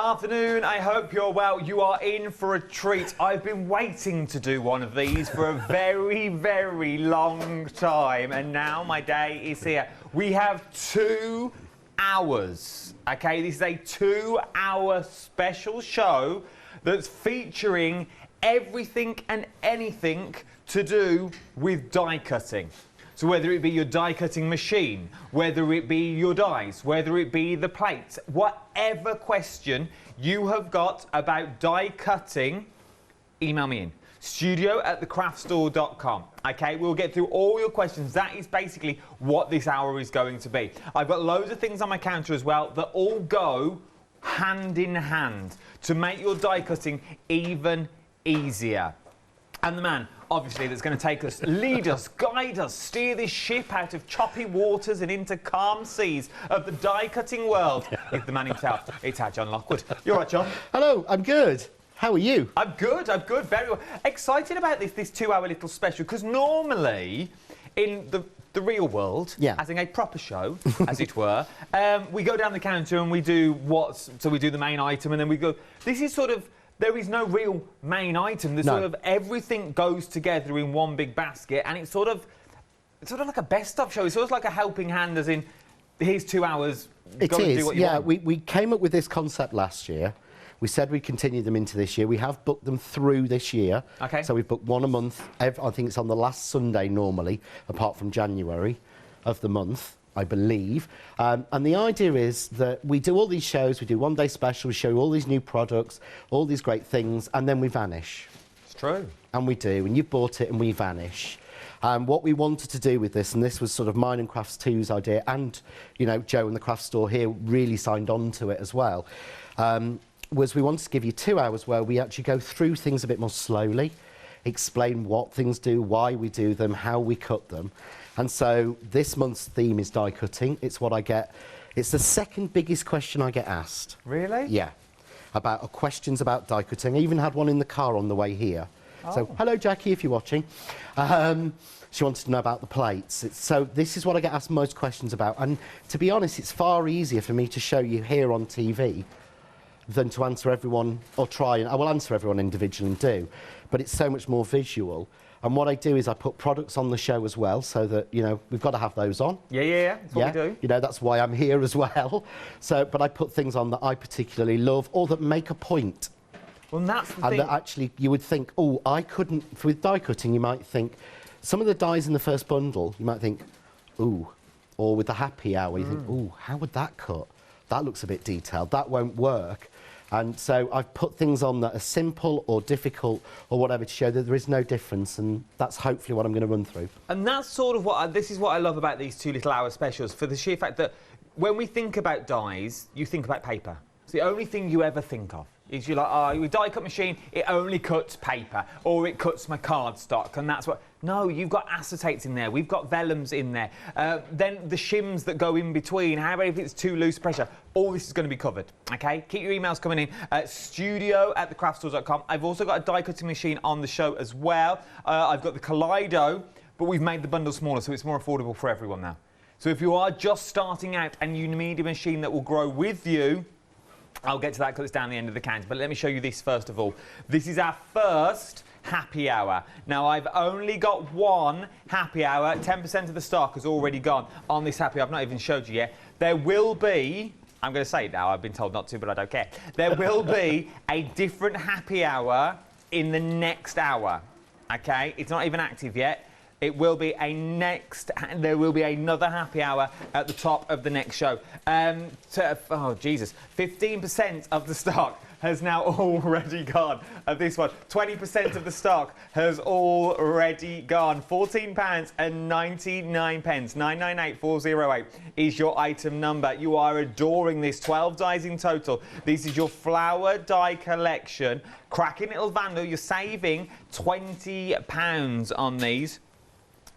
afternoon. I hope you're well. You are in for a treat. I've been waiting to do one of these for a very, very long time, and now my day is here. We have 2 hours, okay? This is a 2-hour special show that's featuring everything and anything to do with die cutting. So whether it be your die cutting machine, whether it be your dies, whether it be the plates, whatever question you have got about die cutting, email me in. studio@thecraftstore.com. Okay, we'll get through all your questions. That is basically what this hour is going to be. I've got loads of things on my counter as well that all go hand in hand to make your die cutting even easier. And the man, obviously, that's going to take us, lead us, guide us, steer this ship out of choppy waters and into calm seas of the die-cutting world is the man himself. It's our John Lockwood. You're right, John? Hello, I'm good. How are you? I'm good, very well. Excited about this 2-hour little special, because normally, in the real world, as in a proper show, as it were, we go down the counter and we do so we do the main item and then we go, this is sort of, there is no real main item. There's sort of everything goes together in one big basket, and it's sort of like a best-of show. It's sort of like a helping hand, as in, here's 2 hours. Go and do what you want. We came up with this concept last year. We said we'd continue them into this year. We have booked them through this year. Okay. So we've booked one a month. I think it's on the last Sunday normally, apart from January of the month, I believe. And the idea is that we do all these shows, we do one-day specials, we show you all these new products, all these great things, and then we vanish. It's true. And we do, and you've bought it and we vanish. What we wanted to do with this, and this was sort of mine and Crafts 2's idea, and, you know, Joe and the Craft Store here really signed on to it as well, was we wanted to give you 2 hours where we actually go through things a bit more slowly, explain what things do, why we do them, how we cut them. And so this month's theme is die cutting. It's what I get. It's the second biggest question I get asked. Really? Yeah. About questions about die cutting. I even had one in the car on the way here. Oh. So, hello, Jackie, if you're watching. She wanted to know about the plates. So this is what I get asked most questions about. And to be honest, it's far easier for me to show you here on TV than to answer everyone, or try, and I will answer everyone individually and do, but it's so much more visual. And what I do is I put products on the show as well, so that, you know, we've got to have those on. Yeah, that's what we do. You know, that's why I'm here as well. So, but I put things on that I particularly love, or that make a point. Well, that's the thing. And that actually, you would think, oh, I couldn't, with die cutting, you might think, some of the dies in the first bundle, you might think, ooh, or with the happy hour, you think, ooh, how would that cut? That looks a bit detailed, that won't work. And so I've put things on that are simple or difficult or whatever to show that there is no difference, and that's hopefully what I'm going to run through. And that's sort of this is what I love about these 2 little hour specials, for the sheer fact that when we think about dies, you think about paper. It's the only thing you ever think of. Is you're like, oh, your die cut machine, it only cuts paper, or it cuts my cardstock, and that's what... No, you've got acetates in there, we've got vellums in there, then the shims that go in between, how about if it's too loose pressure, all this is going to be covered, okay? Keep your emails coming in, studio@thecraftstores.com. I've also got a die cutting machine on the show as well. I've got the Kaleido, but we've made the bundle smaller, so it's more affordable for everyone now. So if you are just starting out and you need a machine that will grow with you, I'll get to that because it's down the end of the counter, but let me show you this first of all. This is our first happy hour. Now, I've only got one happy hour. 10% of the stock has already gone on this happy hour. I've not even showed you yet. There will be, I'm going to say it now, I've been told not to, but I don't care. There will be a different happy hour in the next hour, okay? It's not even active yet. It will be there will be another happy hour at the top of the next show. Oh, Jesus. 15% of the stock has now already gone of this one. 20% of the stock has already gone. £14.99. 998408 is your item number. You are adoring this. 12 dies in total. This is your flower die collection. Cracking little vandal. You're saving £20 on these.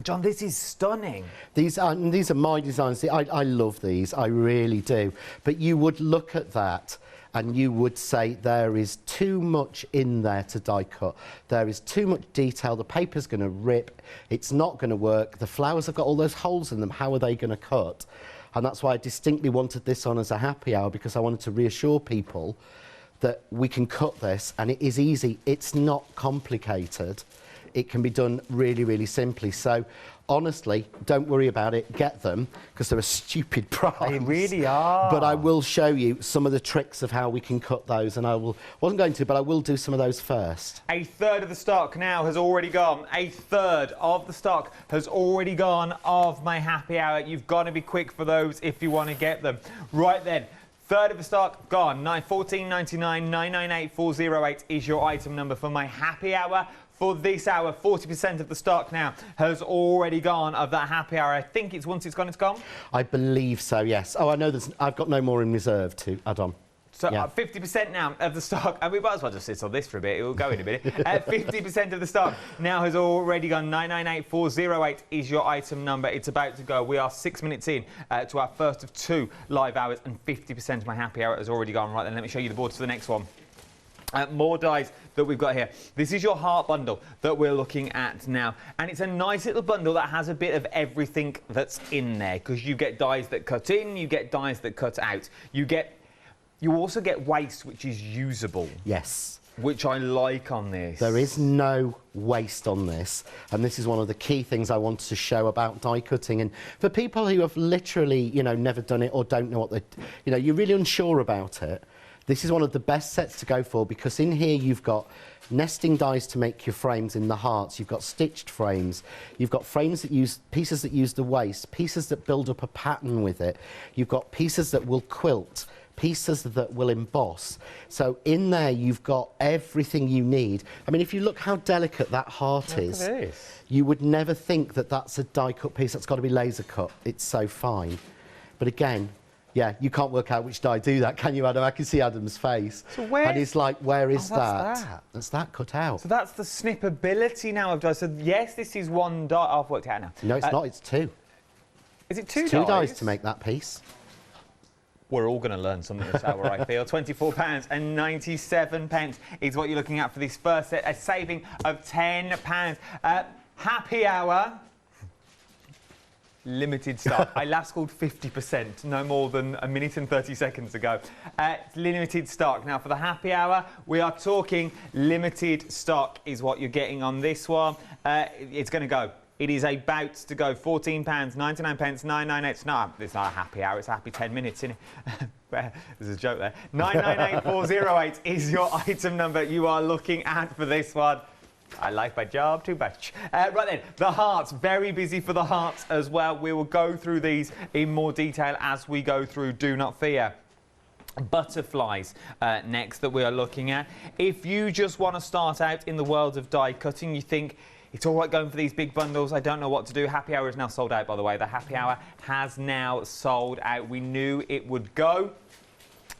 John, this is stunning. These are my designs. I love these, I really do. But you would look at that and you would say there is too much in there to die cut. There is too much detail, the paper's going to rip, it's not going to work, the flowers have got all those holes in them, how are they going to cut? And that's why I distinctly wanted this on as a happy hour, because I wanted to reassure people that we can cut this, and it is easy. It's not complicated. It can be done really, really simply. So, honestly, don't worry about it. Get them, because they're a stupid price. They really are. But I will show you some of the tricks of how we can cut those, and wasn't going to, but I will do some of those first. A third of the stock now has already gone. A third of the stock has already gone of my happy hour. You've got to be quick for those if you want to get them. Right then. Third of the stock gone. 14.99, 998408 is your item number for my happy hour. For this hour, 40% of the stock now has already gone of that happy hour. I think it's once it's gone, it's gone. I believe so, yes. Oh, I know I've got no more in reserve to add on. So 50% now of the stock, and we might as well just sit on this for a bit, it will go in a minute. 50% of the stock now has already gone. 998408 is your item number. It's about to go. We are 6 minutes in to our first of 2 live hours, and 50% of my happy hour has already gone. Right then, let me show you the boards for the next one. More dies that we've got here. This is your heart bundle that we're looking at now, and it's a nice little bundle that has a bit of everything that's in there, because you get dies that cut in, you get dies that cut out, you also get waste which is usable. Yes. Which I like on this. There is no waste on this, and this is one of the key things I wanted to show about die cutting. And for people who have literally, never done it or don't know what you're really unsure about it, this is one of the best sets to go for, because in here you've got nesting dies to make your frames in the hearts, you've got stitched frames, you've got frames that use pieces that use the waste, pieces that build up a pattern with it, you've got pieces that will quilt, pieces that will emboss. So in there you've got everything you need. I mean, if you look how delicate that heart is, you would never think that that's a die cut piece. That's got to be laser cut. It's so fine. But again, yeah, you can't work out which die do that, can you, Adam? I can see Adam's face. So where? And he's like, where is that? That's that cut out. So that's the snippability now of dies. So yes, this is one die. I've worked it out now. No, it's not. It's 2. Is it 2 dies? 2 dies to make that piece. We're all going to learn something this hour, I feel. £24.97 is what you're looking at for this first set, a saving of £10. Happy hour. Limited stock. I last called 50%, no more than a minute and 30 seconds ago. Limited stock. Now, for the happy hour, we are talking limited stock is what you're getting on this one. It's going to go. It is about to go. £14.99, 998. It's not a happy hour, it's a happy 10 minutes, isn't it? There's a joke there. 998408 is your item number you are looking at for this one. I like my job too much. Right then, the hearts, very busy for the hearts as well. We will go through these in more detail as we go through, do not fear. Butterflies next that we are looking at. If you just want to start out in the world of die cutting, you think, it's all right going for these big bundles, I don't know what to do. Happy hour is now sold out, by the way. The happy hour has now sold out. We knew it would go.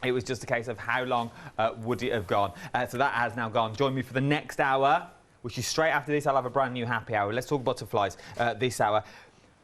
It was just a case of how long would it have gone. So that has now gone. Join me for the next hour, which is straight after this. I'll have a brand new happy hour. Let's talk butterflies this hour.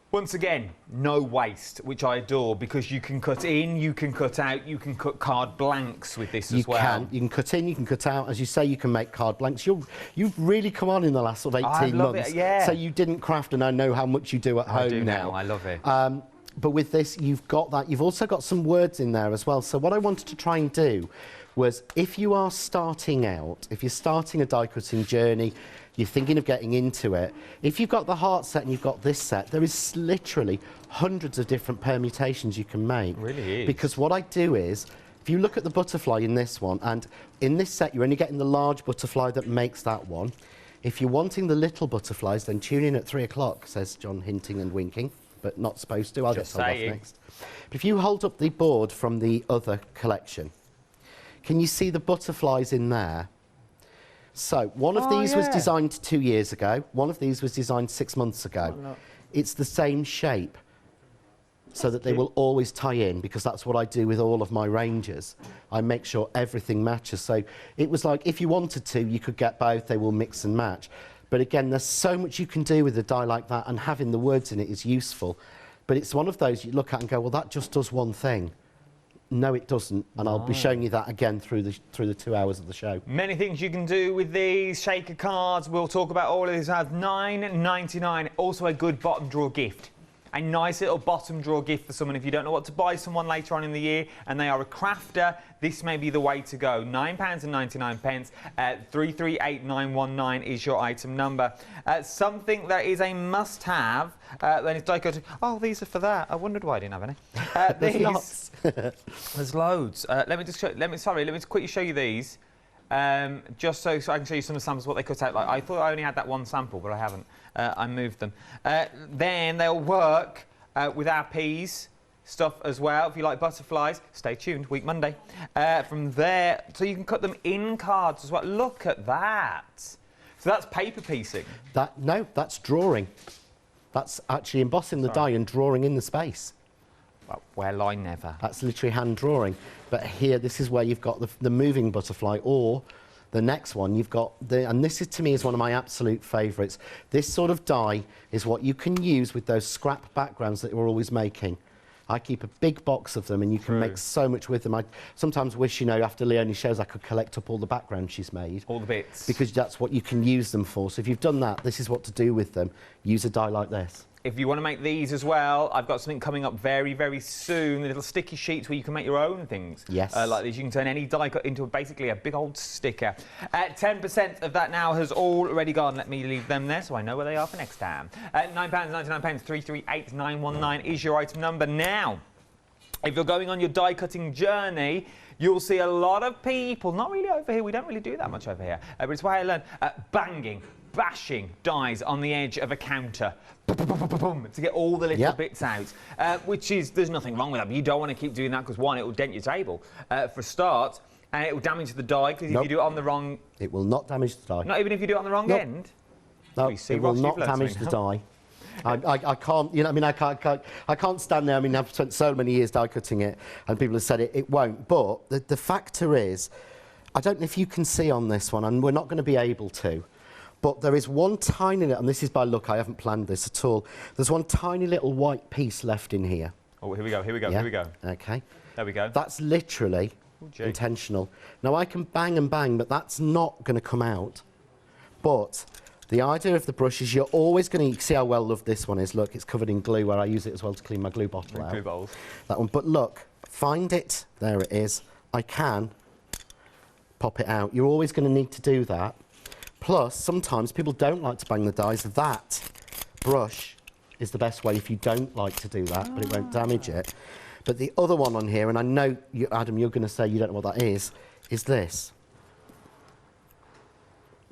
Once again, no waste, which I adore, because you can cut in, you can cut out, you can cut card blanks with this as well. You can cut in, you can cut out. As you say, you can make card blanks. You've really come on in the last sort of 18 months. It, yeah. So you didn't craft, and I know how much you do at home I do now. I love it. But with this, you've got that. You've also got some words in there as well. So what I wanted to try and do was, if you are starting out, if you're starting a die cutting journey, you're thinking of getting into it, if you've got the heart set and you've got this set, there is literally hundreds of different permutations you can make. It really is. Because what I do is, if you look at the butterfly in this one, and in this set you're only getting the large butterfly that makes that one. If you're wanting the little butterflies, then tune in at 3 o'clock, says John, hinting and winking, but not supposed to. I'll get told off next. But if you hold up the board from the other collection, can you see the butterflies in there? So, one of these was designed 2 years ago. One of these was designed 6 months ago. Oh, no. It's the same shape, so that they will always tie in, because that's what I do with all of my ranges. I make sure everything matches. So, it was like, if you wanted to, you could get both. They will mix and match. But again, there's so much you can do with a die like that, and having the words in it is useful. But it's one of those you look at and go, well, that just does one thing. No, it doesn't, and I'll be showing you that again through the 2 hours of the show. Many things you can do with these shaker cards. We'll talk about all of these as £9.99. Also a good bottom drawer gift. A nice little bottom drawer gift for someone if you don't know what to buy someone later on in the year and they are a crafter. This may be the way to go. £9.99. 338919 is your item number. Something that is a must-have. Then it's die cutting. Oh, these are for that. I wondered why I didn't have any. There's lots. There's loads. Let me just quickly show you these. Just so I can show you some of the samples what they cut out. Like I thought I only had that one sample, but I haven't. I moved them. Then they'll work with our peas stuff as well. If you like butterflies, stay tuned. Week Monday. From there, so you can cut them in cards as well. Look at that. So that's paper piecing. No, that's drawing. That's actually embossing the die and drawing in the space. Well, I never. That's literally hand drawing. But here, this is where you've got the moving butterfly, or the next one, you've got and this is, to me, is one of my absolute favourites. This sort of die is what you can use with those scrap backgrounds that we're always making. I keep a big box of them, and you can make so much with them. I sometimes wish, you know, after Leonie shows, I could collect up all the backgrounds she's made. All the bits. Because that's what you can use them for. So if you've done that, this is what to do with them. Use a die like this. If you want to make these as well, I've got something coming up very, very soon. The little sticky sheets where you can make your own things. Yes. Like these. You can turn any die cut into basically a big old sticker. 10% of that now has already gone. Let me leave them there so I know where they are for next time. £9.99, 338919 is your item number. Now, if you're going on your die cutting journey, you'll see a lot of people, not really over here, we don't really do that much over here, but it's why I learned, bashing dies on the edge of a counter to get all the little bits out, which is, there's nothing wrong with that, but you don't want to keep doing that because, one, it will dent your table for a start, and it will damage the die because if you do it on the wrong... It will not damage the die. Not even if you do it on the wrong end? No, it will not damage the die. I can't, you know, I mean, I can't stand there. I mean, I've spent so many years die cutting it, and people have said it won't. But the factor is, I don't know if you can see on this one, and we're not going to be able to, but there is one tiny little, and this is by luck, I haven't planned this at all. There's one tiny little white piece left in here. Oh, here we go, here we go, here we go. Okay. There we go. That's literally intentional. Now, I can bang and bang, but that's not going to come out. But the idea of the brush is you're always going to see how well loved this one is. Look, it's covered in glue, where I use it as well to clean my glue bottle out. Glue bottles. That one. But look, find it. There it is. I can pop it out. You're always going to need to do that. Plus, sometimes people don't like to bang the dies. That brush is the best way if you don't like to do that, but it won't damage it. But the other one on here, and I know, you, Adam, you're going to say you don't know what that is this.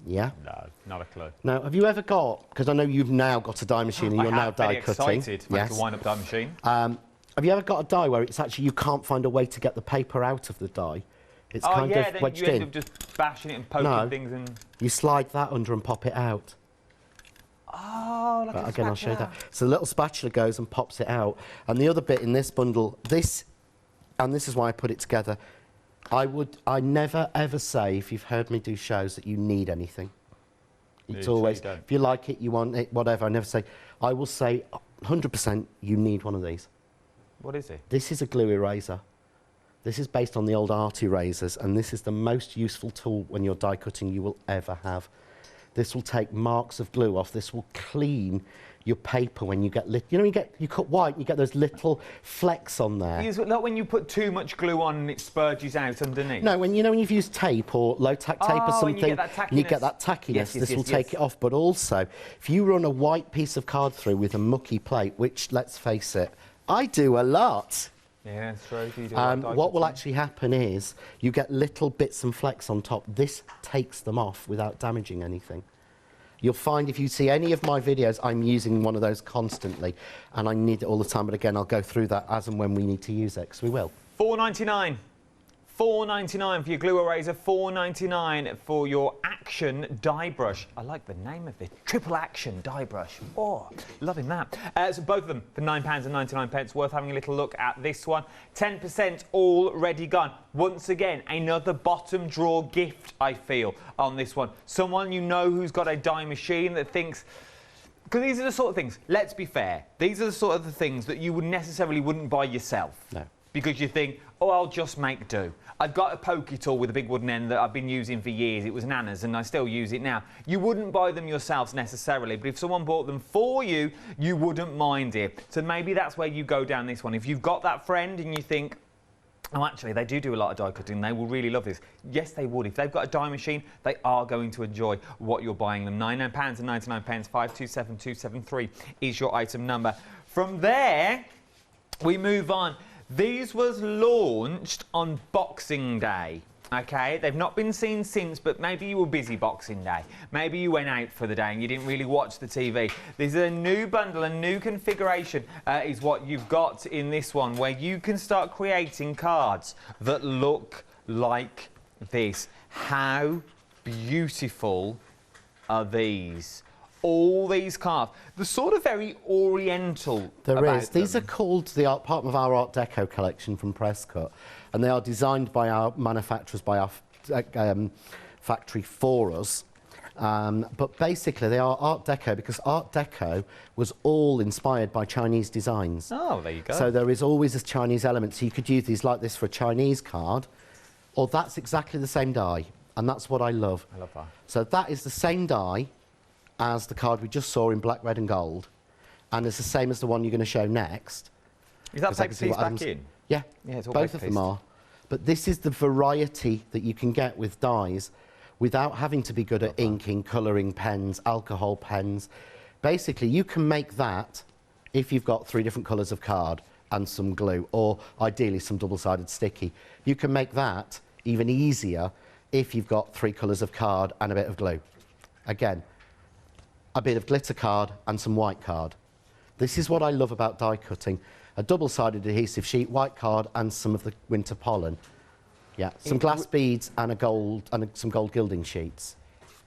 Yeah? No, not a clue. Now, have you ever got, because I know you've now got a die machine and you're now die cutting. Excited. Yes. Like a wind-up die machine. Have you ever got a die where it's actually you can't find a way to get the paper out of the die? It's kind of wedged in. You end up just bashing it and poking things and... You slide that under and pop it out. Oh, like a spatula. Again, I'll show you that. So the little spatula goes and pops it out. And the other bit in this bundle, and this is why I put it together, I never ever say, if you've heard me do shows, that you need anything. It's always, if you like it, you want it, whatever. I never say, I will say 100% you need one of these. What is it? This is a glue eraser. This is based on the old art erasers, and this is the most useful tool when you're die cutting you will ever have. This will take marks of glue off. This will clean your paper when you get you know, you cut white, you get those little flecks on there. Not when you put too much glue on and it spurges out underneath. No, when you've used tape or low tack tape or something, and you get that tackiness. This will take it off. But also, if you run a white piece of card through with a mucky plate, which, let's face it, I do a lot. Yeah, it's true. What will actually happen is you get little bits and flecks on top. This takes them off without damaging anything. You'll find if you see any of my videos, I'm using one of those constantly, and I need it all the time. But again, I'll go through that as and when we need to use it, because we will. $4.99. $4.99 for your glue eraser, $4.99 for your Action die brush. I like the name of it. Triple Action die brush. Oh, loving that. So both of them for £9.99. Worth having a little look at this one. 10% already gone. Once again, another bottom drawer gift, I feel, on this one. Someone you know who's got a die machine that thinks... Because these are the sort of things, let's be fair, these are the sort of the things that you wouldn't buy yourself. No. because you think, oh, I'll just make do. I've got a pokey tool with a big wooden end that I've been using for years. It was Nana's and I still use it now. You wouldn't buy them yourselves necessarily, but if someone bought them for you, you wouldn't mind it. So maybe that's where you go down this one. If you've got that friend and you think, oh, actually, they do a lot of die cutting. They will really love this. Yes, they would. If they've got a die machine, they are going to enjoy what you're buying them. £99.99, 527273 is your item number. From there, we move on. These was launched on Boxing Day. Okay, they've not been seen since, but maybe you were busy Boxing Day. Maybe you went out for the day and you didn't really watch the TV. This is a new bundle, a new configuration is what you've got in this one, where you can start creating cards that look like this. How beautiful are these? All these cards. They're sort of very oriental. There is. These are called part of our Art Deco collection from Prescott, and they are designed by our manufacturers, by our factory for us. But basically, they are Art Deco because Art Deco was all inspired by Chinese designs. Oh, there you go. So there is always a Chinese element. So you could use these like this for a Chinese card, or that's exactly the same die, and that's what I love. I love that. So that is the same die as the card we just saw in black, red and gold, and it's the same as the one you're going to show next. Is that paper piece back in? Yeah, it's all both of them are. But this is the variety that you can get with dyes without having to be good at inking, colouring pens, alcohol pens. Basically, you can make that if you've got 3 different colours of card and some glue, or ideally some double-sided sticky. You can make that even easier if you've got 3 colours of card and a bit of glue. Again, a bit of glitter card and some white card. This is what I love about die cutting. A double-sided adhesive sheet, white card and some of the winter pollen. Yeah, some glass beads and some gold gilding sheets.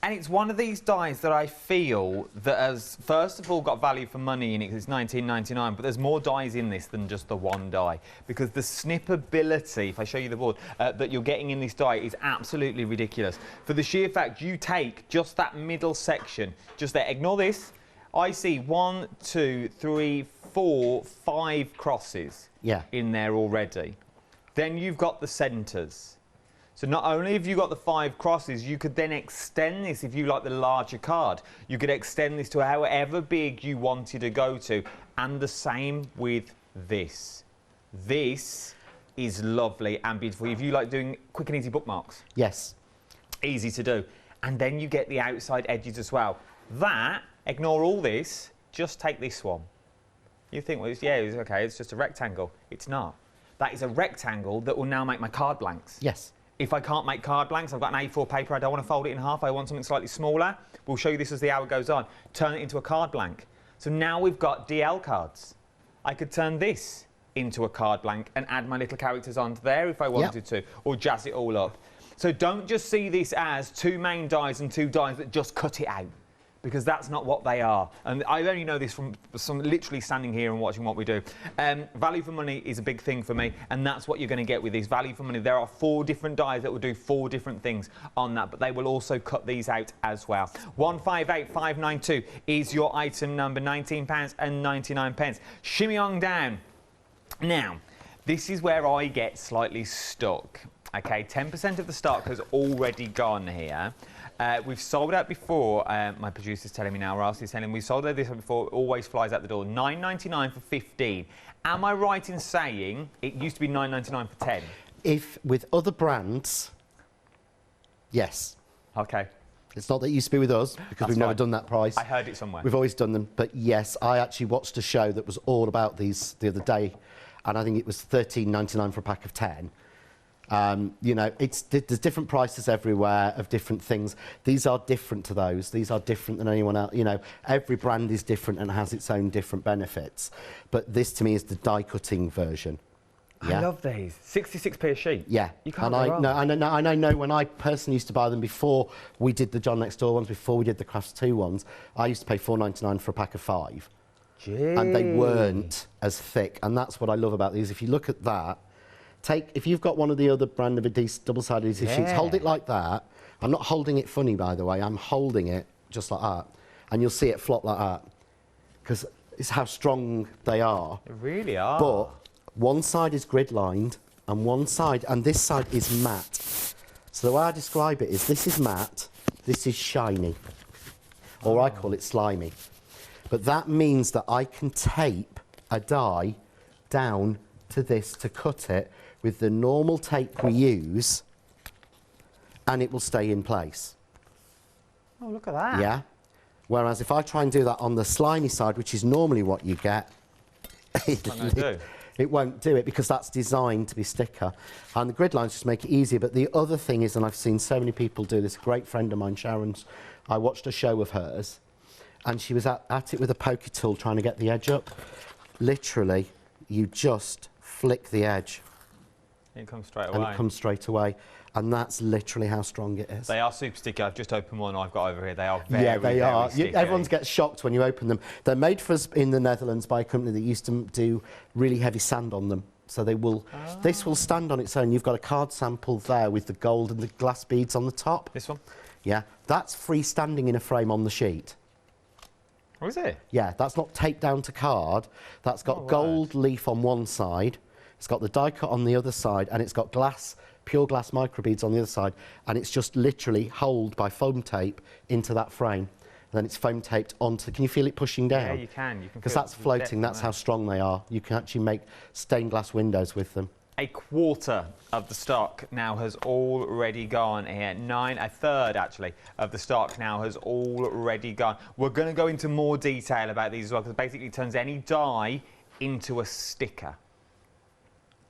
And it's one of these dies that I feel that has, first of all, got value for money in it because it's £19.99, but there's more dies in this than just the one die. Because the snippability, if I show you the board, that you're getting in this die is absolutely ridiculous. For the sheer fact you take just that middle section, just there, ignore this, I see 1, 2, 3, 4, 5 crosses in there already. Then you've got the centres. So not only have you got the 5 crosses, you could then extend this if you like the larger card. You could extend this to however big you wanted to go to. And the same with this. This is lovely and beautiful. If you like doing quick and easy bookmarks. Yes. Easy to do. And then you get the outside edges as well. That, ignore all this, just take this one. You think, well, it's okay, it's just a rectangle. It's not. That is a rectangle that will now make my card blanks. Yes. If I can't make card blanks, I've got an A4 paper, I don't want to fold it in half, I want something slightly smaller. We'll show you this as the hour goes on. Turn it into a card blank. So now we've got DL cards. I could turn this into a card blank and add my little characters onto there if I wanted to, or jazz it all up. So don't just see this as 2 main dies and 2 dies that just cut it out, because that's not what they are. And I only know this from literally standing here and watching what we do. Value for money is a big thing for me, and that's what you're going to get with these. Value for money. There are 4 different dies that will do 4 different things on that, but they will also cut these out as well. 158592 is your item number, £19.99. Shimmy on down. Now, this is where I get slightly stuck. Okay, 10% of the stock has already gone here. We've sold out before, my producer's telling me now, Ross is telling me we've sold out this before, it always flies out the door. $9.99 for 15. Am I right in saying it used to be $9.99 for 10? If with other brands, yes. Okay. It's not that it used to be with us, because we've never done that price. I heard it somewhere. We've always done them, but yes, I actually watched a show that was all about these the other day, and I think it was $13.99 for a pack of 10. You know, there's different prices everywhere of different things. These are different to those. These are different than anyone else. You know, every brand is different and has its own different benefits. But this, to me, is the die-cutting version. Yeah? I love these. 66p a sheet. Yeah. You can't and go wrong. I know when I personally used to buy them before we did the John Next Door ones, before we did the Crafts 2 ones, I used to pay $4.99 for a pack of 5. Jeez. And they weren't as thick. And that's what I love about these. If you look at that, if you've got one of the other brand of double-sided adhesive sheets, hold it like that. I'm not holding it funny, by the way. I'm holding it just like that. And you'll see it flop like that. Because it's how strong they are. They really are. But One side is grid lined, and this side is matte. So the way I describe it is this is matte, this is shiny, or I call it slimy. But that means that I can tape a die down to this to cut it with the normal tape we use, and it will stay in place. Oh, look at that. Yeah. Whereas if I try and do that on the slimy side, which is normally what you get, it won't do it because that's designed to be sticker. And the grid lines just make it easier. But the other thing is, and I've seen so many people do this, a great friend of mine, Sharon's, I watched a show of hers, and she was at it with a poker tool trying to get the edge up. Literally, you just flick the edge. It comes straight away. And it comes straight away. And that's literally how strong it is. They are super sticky. I've just opened one I've got over here. They are very, yeah, they are. sticky. Everyone gets shocked when you open them. They're made for us in the Netherlands by a company that used to do really heavy sand on them. So they will. This will stand on its own. You've got a card sample there with the gold and the glass beads on the top. This one? Yeah, that's freestanding in a frame on the sheet. Oh, is it? Yeah, that's not taped down to card. That's got gold leaf on one side. It's got the die cut on the other side, and it's got glass, pure glass microbeads on the other side, and it's just literally holed by foam tape into that frame. And then it's foam taped onto. Can you feel it pushing down? Yeah, you can. Because that's floating. That's how strong they are. You can actually make stained glass windows with them. A quarter of the stock now has already gone here. A third actually of the stock now has already gone. We're going to go into more detail about these as well, because it basically turns any die into a sticker.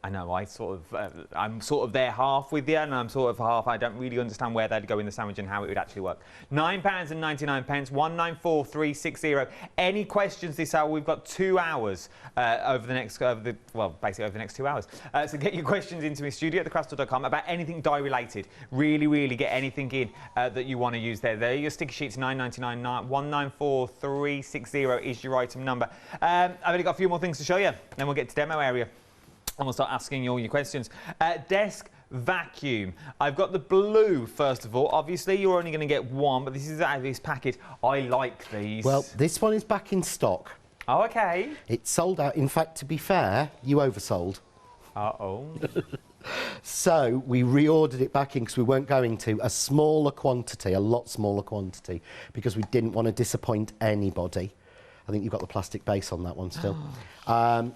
I know, I'm sort of there half with you, and I'm sort of half. I don't really understand where they'd go in the sandwich and how it would actually work. £9.99, 194360. Any questions this hour? We've got 2 hours basically over the next 2 hours. So get your questions into me, studio@thecraftsstore.com, about anything die related. Really get anything in that you want to use there. There are your sticker sheets, £9.99, 194360 is your item number. I've only got a few more things to show you, then we'll get to demo area. And we'll start asking you all your questions. Desk vacuum. I've got the blue, first of all. Obviously, you're only going to get one, but this is out of this package. I like these. Well, this one is back in stock. Oh, OK. It's sold out. In fact, to be fair, you oversold. Uh-oh. So we reordered it back in because we weren't going to. A smaller quantity, a lot smaller quantity, because we didn't want to disappoint anybody. I think you've got the plastic base on that one still.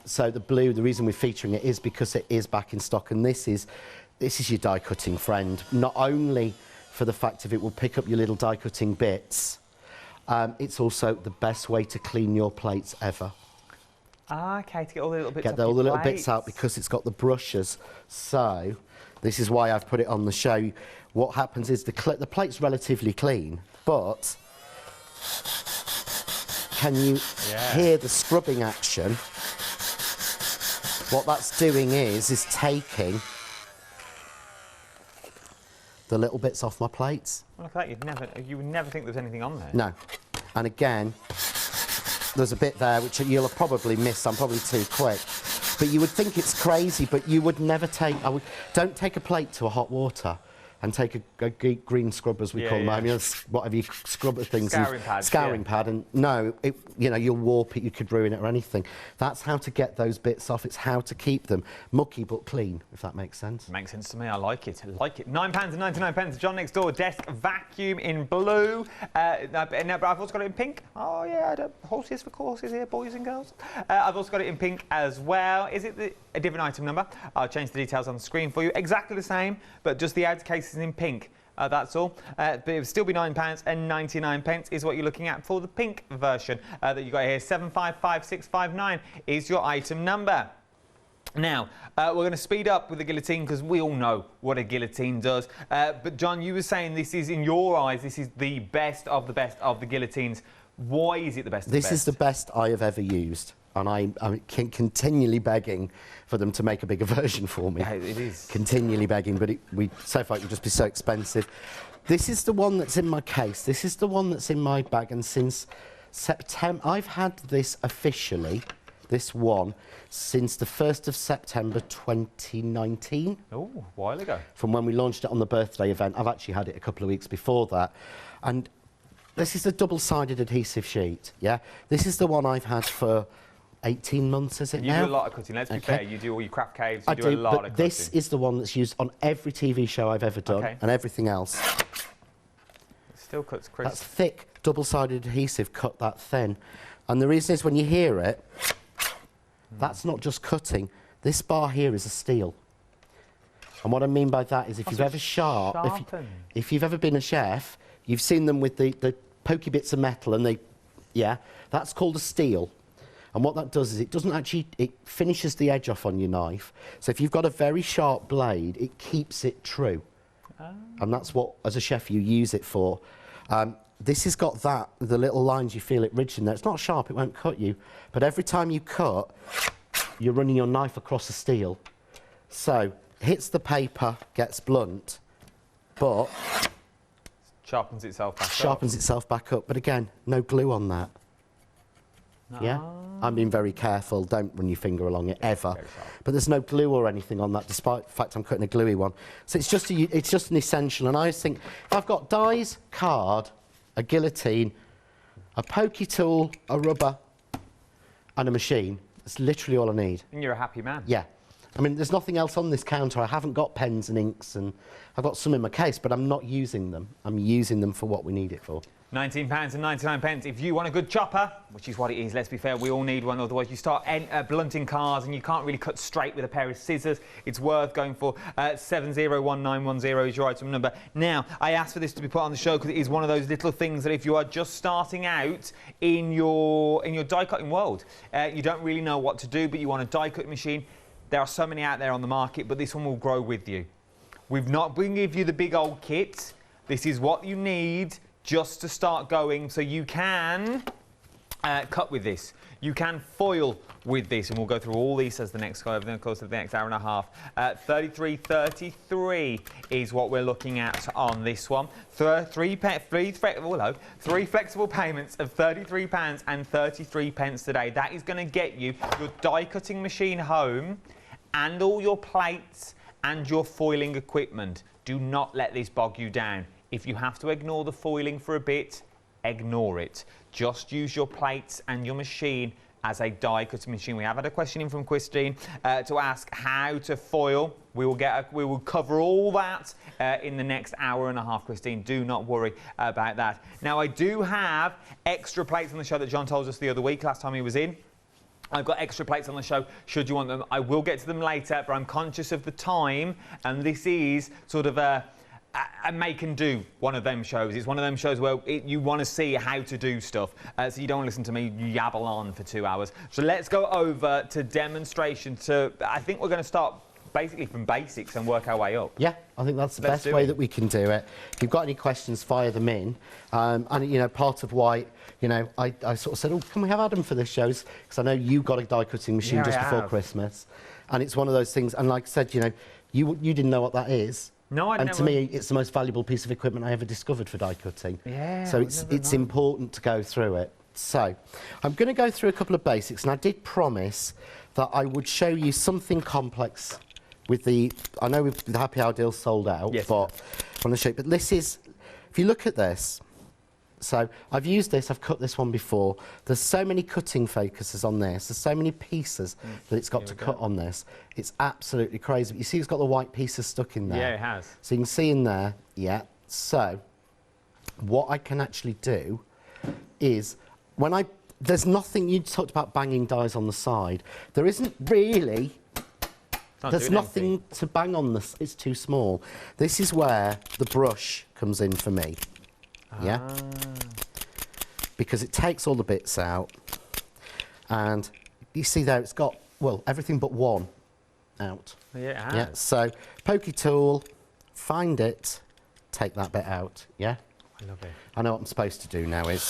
So the blue, the reason we're featuring it is because it is back in stock, and this is your die cutting friend. Not only for the fact of it will pick up your little die cutting bits, it's also the best way to clean your plates ever. OK, to get all the little bits Get all the little bits out because it's got the brushes. So this is why I've put it on the show. What happens is the plate's relatively clean, but can you hear the scrubbing action? What that's doing is taking the little bits off my plates. Well, look at that, you would never think there's anything on there. No. And again, there's a bit there which you'll have probably missed. I'm probably too quick. But you would think it's crazy, but you would never take... don't take a plate to a hot water and take a green scrub, as we call them. I mean, whatever you scrub things. Scouring pad. And no, you'll warp it, you could ruin it or anything. That's how to get those bits off. It's how to keep them mucky but clean, if that makes sense. Makes sense to me. I like it. £9.99. John Next Door desk vacuum in blue. But I've also got it in pink. Oh yeah, horses for courses here, boys and girls. I've also got it in pink as well. Is it a different item number? I'll change the details on the screen for you. Exactly the same, but just the outer case is in pink. That's all. But it would still be £9.99 is what you're looking at for the pink version that you got here. 755659 is your item number. Now, we're going to speed up with the guillotine because we all know what a guillotine does. But John, you were saying this is, in your eyes, this is the best of the guillotines. Why is it the best of the best? This is the best I have ever used. And I'm continually begging for them to make a bigger version for me. Yeah, it is. Continually begging, but so far it would just be so expensive. This is the one that's in my case. This is the one that's in my bag, and since September, I've had this officially, this one, since the 1st of September 2019. Oh, a while ago. From when we launched it on the birthday event. I've actually had it a couple of weeks before that. And this is the double-sided adhesive sheet, yeah? This is the one I've had for 18 months, is it You now? do a lot of cutting. Let's be Okay. fair. You do all your craft caves. You I do a do, lot but of this cutting. is the one that's used on every TV show I've ever done, Okay. and everything else. It still cuts crisp. That's thick, double-sided adhesive, cut that thin. And the reason is when you hear it, that's not just cutting. This bar here is a steel. And what I mean by that is if Oh, you've so ever sharpened. if you've ever been a chef, you've seen them with the pokey bits of metal and that's called a steel. And what that does is it finishes the edge off on your knife. So if you've got a very sharp blade, it keeps it true. And that's what, as a chef, you use it for. This has got the little lines, you feel it ridged in there. It's not sharp, it won't cut you. But every time you cut, you're running your knife across the steel. So, hits the paper, gets blunt, but Sharpens itself back up. sharpens itself back up. But again, no glue on that. Yeah? I'm being very careful. Don't run your finger along it, ever. very sharp. But there's no glue or anything on that, despite the fact I'm cutting a gluey one. So it's just an essential. And I always think, if I've got dies, card, a guillotine, a pokey tool, a rubber, and a machine, that's literally all I need. And you're a happy man. Yeah. I mean, there's nothing else on this counter. I haven't got pens and inks, and I've got some in my case, but I'm not using them. I'm using them for what we need it for. £19.99. If you want a good chopper, which is what it is, let's be fair, we all need one, otherwise you start blunting cars and you can't really cut straight with a pair of scissors. It's worth going for. 701910 is your item number. Now, I asked for this to be put on the show because it is one of those little things that if you are just starting out in your die cutting world, you don't really know what to do, but you want a die cutting machine. There are so many out there on the market, but this one will grow with you. We've not been give you the big old kit. This is what you need just to start going, so you can cut with this. You can foil with this, and we'll go through all these as the next go over the course of the next hour and a half. 33.33 is what we're looking at on this one. Three flexible payments of £33.33 today. That is going to get you your die cutting machine home and all your plates and your foiling equipment. Do not let this bog you down. If you have to ignore the foiling for a bit, ignore it. Just use your plates and your machine as a die cutting machine. We have had a question in from Christine to ask how to foil. We will cover all that in the next hour and a half, Christine. Do not worry about that. Now, I do have extra plates on the show that John told us the other week, last time he was in. I've got extra plates on the show, should you want them. I will get to them later, but I'm conscious of the time, and this is sort of a make and do one of them shows. It's one of them shows where you want to see how to do stuff, so you don't listen to me yabble on for 2 hours. So let's go over to demonstration. I think we're going to start basically from basics and work our way up. Yeah, I think that's the best way that we can do it. If you've got any questions, fire them in. And, you know, part of why, you know, I sort of said, oh, can we have Adam for this show? Because I know you got a die cutting machine Yeah, just I before have. Christmas. And it's one of those things, and like I said, you know, you didn't know what that is. No, I'd and never. to me, it's the most valuable piece of equipment I ever discovered for die cutting. Yeah, So I'd it's never known. important to go through it. So I'm going to go through a couple of basics, and I did promise that I would show you something complex with the... I know the Happy Hour deal sold out, Yes. but I want to show you. But this is... If you look at this... So I've used this, I've cut this one before. There's so many cutting focuses on this. There's so many pieces that it's got to cut on this. It's absolutely crazy. But you see it's got the white pieces stuck in there. Yeah, it has. So you can see in there, yeah. So what I can actually do is there's nothing, you talked about banging dies on the side. There isn't really, there's nothing to bang on this, it's too small. This is where the brush comes in for me. Yeah, because it takes all the bits out, and you see there it's got, well, everything but one out. Yeah, it has. Yeah, so pokey tool, find it, take that bit out. Yeah, I love it. I know what I'm supposed to do now is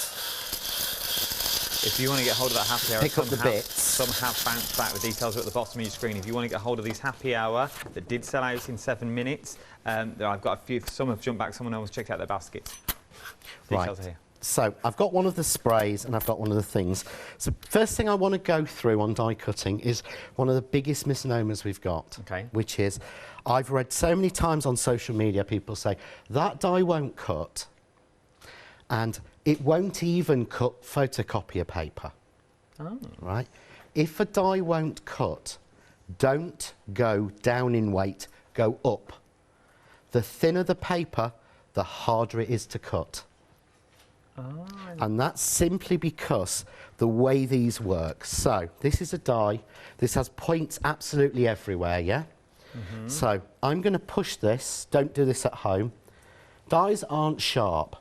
If you want to get hold of that happy hour, Pick up the bits. Some have bounced back. The details are at the bottom of your screen. If you want to get hold of these happy hour that did sell out in 7 minutes, I've got a few. Some have jumped back. Someone else checked out their baskets. Details are here. So I've got one of the sprays and I've got one of the things. So first thing I want to go through on die cutting is one of the biggest misnomers we've got, Okay. which is I've read so many times on social media people say that die won't cut and it won't even cut photocopier paper. Oh. Right? if a die won't cut, don't go down in weight, go up. The thinner the paper, the harder it is to cut. Oh, And that's simply because the way these work. So this is a die. This has points absolutely everywhere, yeah? So I'm going to push this. Don't do this at home. Dies aren't sharp.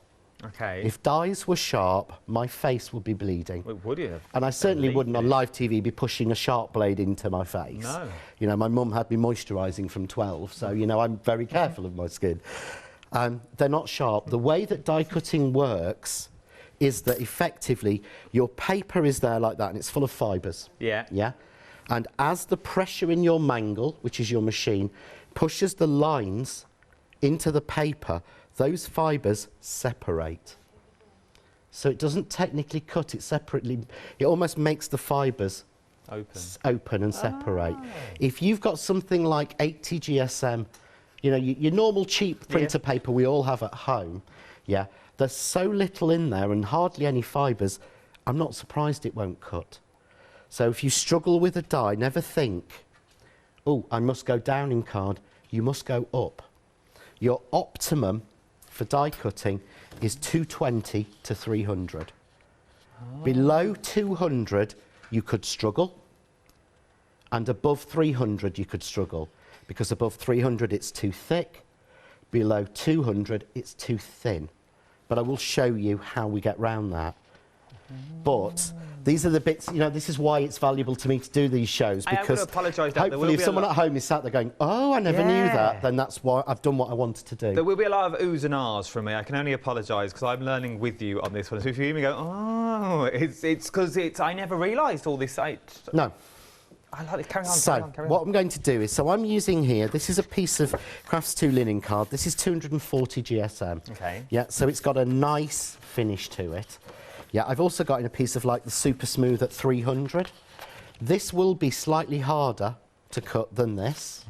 okay. If dies were sharp, my face would be bleeding. Wait, would you? And I certainly Believe wouldn't on it. live TV be pushing a sharp blade into my face. No. You know, my mum had me moisturising from 12, so, you know, I'm very careful of my skin. They're not sharp. The way that die cutting works is that effectively your paper is there like that and it's full of fibres. Yeah. Yeah? And as the pressure in your mangle, which is your machine, pushes the lines into the paper, those fibres separate. So it doesn't technically cut, it separately, it almost makes the fibres Open. open and separate. If you've got something like 80 GSM, you know, your normal cheap printer paper we all have at home, yeah, there's so little in there and hardly any fibres, I'm not surprised it won't cut. So if you struggle with a die, never think, oh, I must go down in card. You must go up. Your optimum for die cutting is 220 to 300. Below 200, you could struggle. And above 300, you could struggle. Because above 300, it's too thick. Below 200, it's too thin. But I will show you how we get round that. But these are the bits, you know, this is why it's valuable to me to do these shows, I am because gonna apologise that there will hopefully be if a someone lot- at home is sat there going, oh, I never knew Yeah. that, then that's why I've done what I wanted to do. There will be a lot of oohs and ahs from me. I can only apologise because I'm learning with you on this one. So if you hear me go, oh, it's because I never realised all this. No. I like it. Carry on, So, carry on. what I'm going to do is, so I'm using here, this is a piece of Crafts 2 linen card. This is 240 GSM. Okay. Yeah, so it's got a nice finish to it. Yeah, I've also got in a piece of like the Super Smooth at 300. This will be slightly harder to cut than this.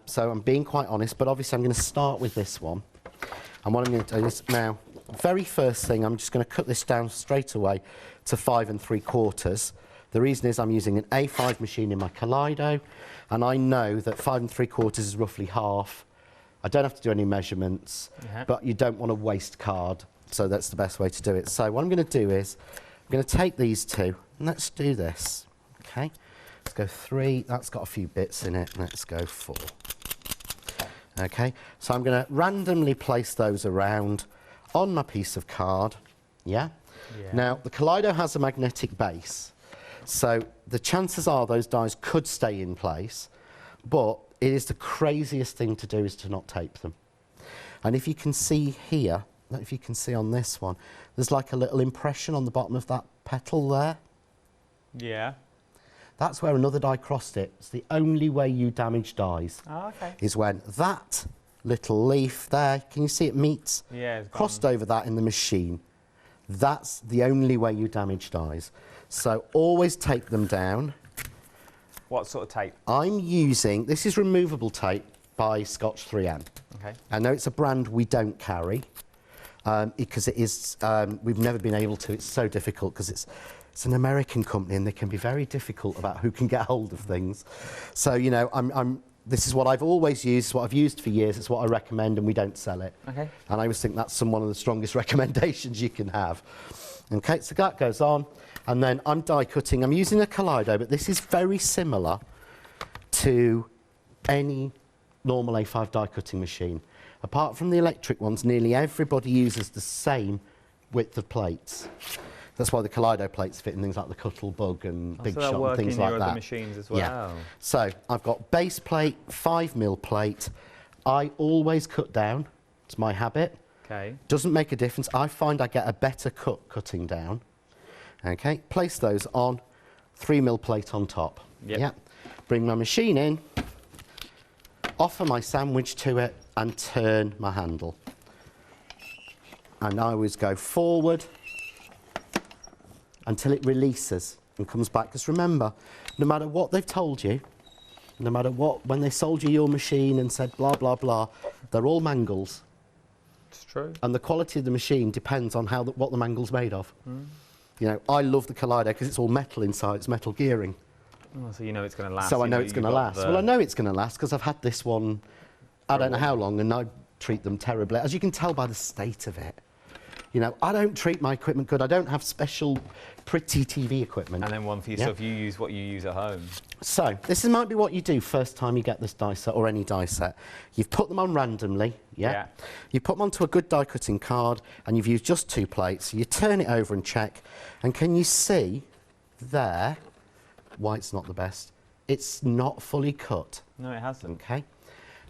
So I'm being quite honest, but obviously I'm going to start with this one. And what I'm going to do is now, very first thing, I'm just going to cut this down straight away to 5 3/4. The reason is I'm using an A5 machine in my Kaleido, and I know that 5 3/4 is roughly half. I don't have to do any measurements, but you don't want to waste card, so that's the best way to do it. So what I'm going to do is, I'm going to take these two, and let's do this, okay? Let's go 3, that's got a few bits in it, let's go 4. Okay, so I'm going to randomly place those around on my piece of card, yeah? Now, the Kaleido has a magnetic base, so the chances are those dies could stay in place, but it is the craziest thing to do is to not tape them. And if you can see here, if you can see on this one, there's like a little impression on the bottom of that petal there. Yeah. That's where another die crossed it. It's the only way you damage dies Oh, okay. is when that little leaf there, can you see it meets? Yeah, it's Crossed gone. over that in the machine. That's the only way you damage dies. So always tape them down. What sort of tape? I'm using, this is removable tape by Scotch 3M. Okay. I know it's a brand we don't carry because it is, we've never been able to, it's so difficult because it's an American company and they can be very difficult about who can get hold of things. So, you know, this is what I've always used, it's what I've used for years, it's what I recommend and we don't sell it. Okay. And I always think that's one of the strongest recommendations you can have. Okay, so that goes on. And then I'm die cutting. I'm using a Kaleido, but this is very similar to any normal A5 die cutting machine. Apart from the electric ones, nearly everybody uses the same width of plates. That's why the Kaleido plates fit in things like the Cuttle Bug and Big So they'll Shot work and things in like your that. other machines as well. Yeah. So I've got base plate, 5mm plate. I always cut down. It's my habit. Okay. Doesn't make a difference. I find I get a better cut cutting down. Okay, place those on, 3mm plate on top. Yep. Yeah. Bring my machine in, offer my sandwich to it, and turn my handle. And I always go forward until it releases and comes back. Because remember, no matter what they've told you, no matter what, when they sold you your machine and said blah, blah, blah, they're all mangles. It's true. And the quality of the machine depends on what the mangle's made of. You know, I love the Kaleido because it's all metal inside, it's metal gearing. Oh, so you know it's going to last. So I you know it's going to you've got last. the- Well, I know it's going to last because I've had this one, I don't know how long, and I treat them terribly. As you can tell by the state of it. You know, I don't treat my equipment good. I don't have special pretty TV equipment. And then one for yourself, you use what you use at home. So, this might be what you do first time you get this die set, or any die set. You've put them on randomly, Yeah. You put them onto a good die cutting card, and you've used just 2 plates. You turn it over and check, and can you see there why it's not the best? It's not fully cut, No, it hasn't. okay?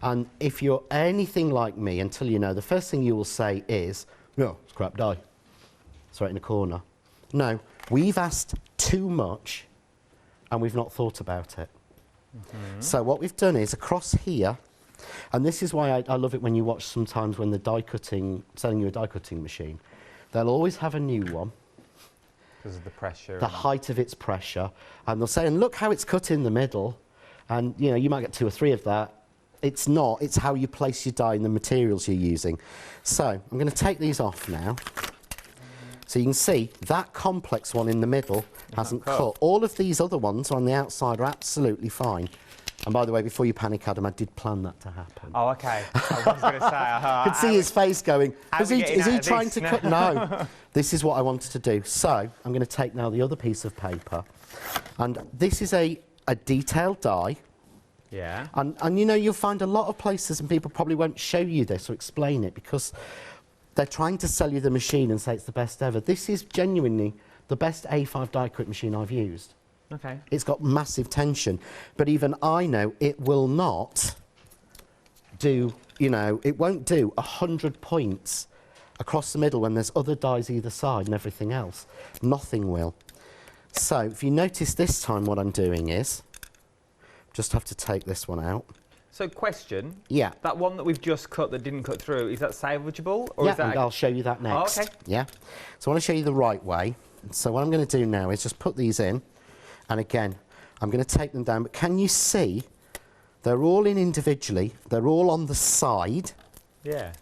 And if you're anything like me, until you know, the first thing you will say is, no, it's crap die. It's right in the corner. No, we've asked too much and we've not thought about it. So what we've done is across here, and this is why I love it when you watch sometimes when the die cutting, selling you a die cutting machine, they'll always have a new one, Because of the pressure. the height of its pressure, and they'll say, and look how it's cut in the middle, and you know, you might get 2 or 3 of that. It's not, it's how you place your die and the materials you're using. So, I'm going to take these off now. So you can see that complex one in the middle hasn't cut. All of these other ones on the outside are absolutely fine. And by the way, before you panic, Adam, I did plan that to happen. Oh, okay. I was going to say. I could see his face going, is he trying to cut? No, this is what I wanted to do. So, I'm going to take now the other piece of paper. And this is a detailed die. Yeah. And you know, you'll find a lot of places and people probably won't show you this or explain it because they're trying to sell you the machine and say it's the best ever. This is genuinely the best A5 die cut machine I've used. Okay. It's got massive tension, but even I know it will not do, you know, it won't do 100 points across the middle when there's other dies either side and everything else. Nothing will. So if you notice this time what I'm doing is, just have to take this one out. So, question. Yeah. That one that we've just cut that didn't cut through, is that salvageable? Or Yeah, is that and I'll show you that next. Oh, okay. Yeah. So I want to show you the right way. So what I'm going to do now is just put these in. And again, I'm going to take them down. But can you see they're all in individually. They're all on the side. Yeah.